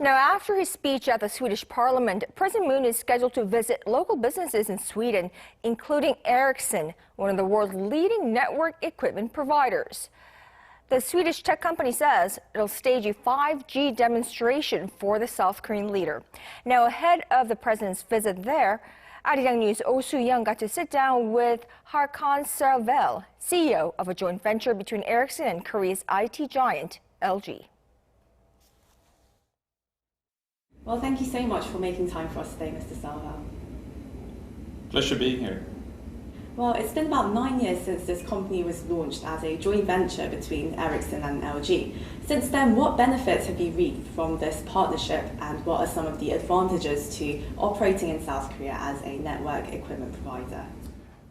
Now, after his speech at the Swedish parliament, President Moon is scheduled to visit local businesses in Sweden, including Ericsson, one of the world's leading network equipment providers. The Swedish tech company says it'll stage a 5G demonstration for the South Korean leader. Now, ahead of the president's visit there, Arirang News Oh Sooyoung got to sit down with Hokan Cervell, CEO of a joint venture between Ericsson and Korea's IT giant, LG. Well, thank you so much for making time for us today, Mr. Cervell. Pleasure being here. Well, it's been about 9 years since this company was launched as a joint venture between Ericsson and LG. Since then, what benefits have you reaped from this partnership, and what are some of the advantages to operating in South Korea as a network equipment provider?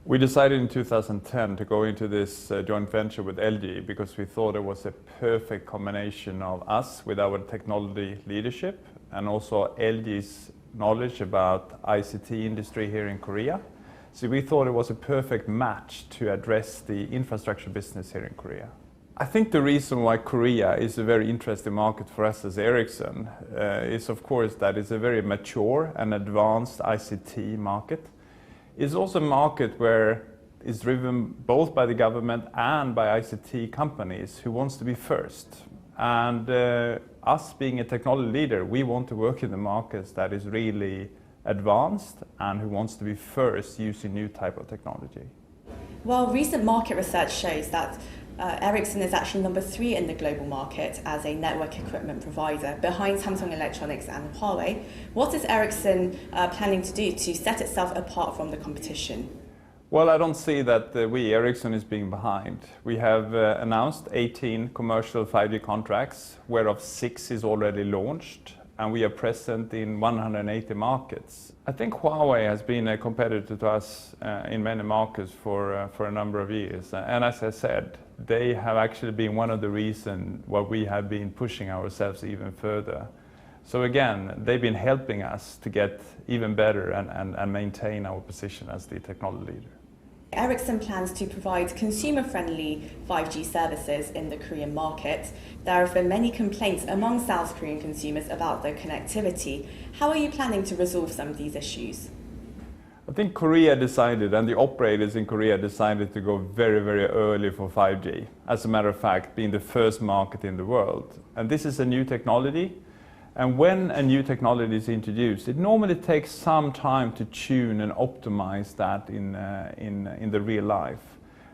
We decided in 2010 to go into this joint venture with LG because we thought it was a perfect combination of us with our technology leadership and also LG's knowledge about ICT industry here in Korea. So we thought it was a perfect match to address the infrastructure business here in Korea. I think the reason why Korea is a very interesting market for us as Ericsson is of course that it's a very mature and advanced ICT market. It's also a market where it's driven both by the government and by ICT companies who wants to be first. And us being a technology leader, we want to work in the markets that is really advanced and who wants to be first using new type of technology. Well, recent market research shows that Ericsson is actually number 3 in the global market as a network equipment provider, behind Samsung Electronics and Huawei. What is Ericsson planning to do to set itself apart from the competition? Well, I don't see that Ericsson is being behind. We have announced 18 commercial 5G contracts, whereof 6 is already launched, and we are present in 180 markets. I think Huawei has been a competitor to us in many markets for a number of years. And as I said, they have actually been one of the reasons why we have been pushing ourselves even further. So again, they've been helping us to get even better and maintain our position as the technology leader. Ericsson plans to provide consumer-friendly 5G services in the Korean market. There have been many complaints among South Korean consumers about their connectivity. How are you planning to resolve some of these issues? I think Korea decided, and the operators in Korea decided to go very, very early for 5G. As a matter of fact, being the first market in the world. And this is a new technology. And when a new technology is introduced, it normally takes some time to tune and optimize that in the real life.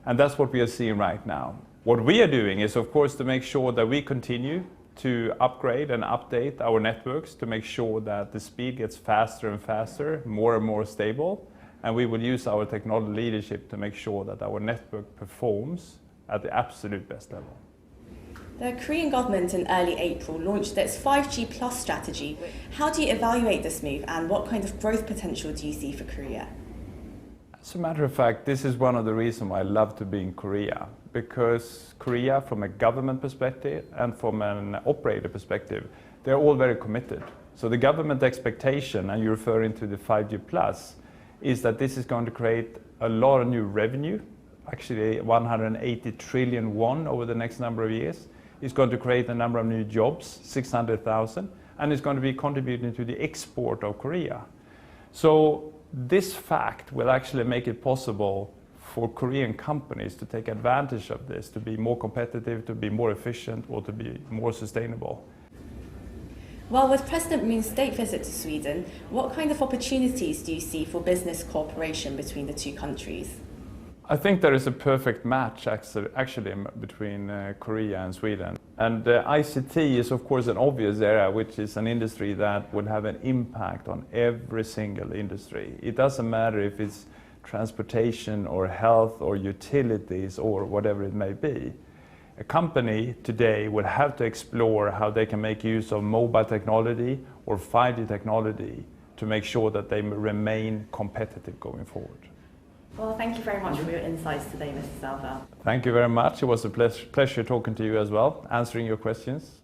And that's what we are seeing right now. What we are doing is, of course, to make sure that we continue to upgrade and update our networks to make sure that the speed gets faster and faster, more and more stable. And we will use our technology leadership to make sure that our network performs at the absolute best level. The Korean government in early April launched its 5G Plus strategy. How do you evaluate this move, and what kind of growth potential do you see for Korea? As a matter of fact, this is one of the reasons why I love to be in Korea, because Korea, from a government perspective and from an operator perspective, they're all very committed. So the government expectation, and you're referring to the 5G Plus, is that this is going to create a lot of new revenue, actually 180 trillion won over the next number of years. It's going to create a number of new jobs, 600,000, and it's going to be contributing to the export of Korea. So this fact will actually make it possible for Korean companies to take advantage of this, to be more competitive, to be more efficient, or to be more sustainable. Well, with President Moon's state visit to Sweden, what kind of opportunities do you see for business cooperation between the two countries? I think there is a perfect match actually between Korea and Sweden. And ICT is of course an obvious area, which is an industry that would have an impact on every single industry. It doesn't matter if it's transportation or health or utilities or whatever it may be. A company today will have to explore how they can make use of mobile technology or 5G technology to make sure that they remain competitive going forward. Well, thank you very much for your insights today, Mr. Cervell. Thank you very much. It was a pleasure talking to you as well, answering your questions.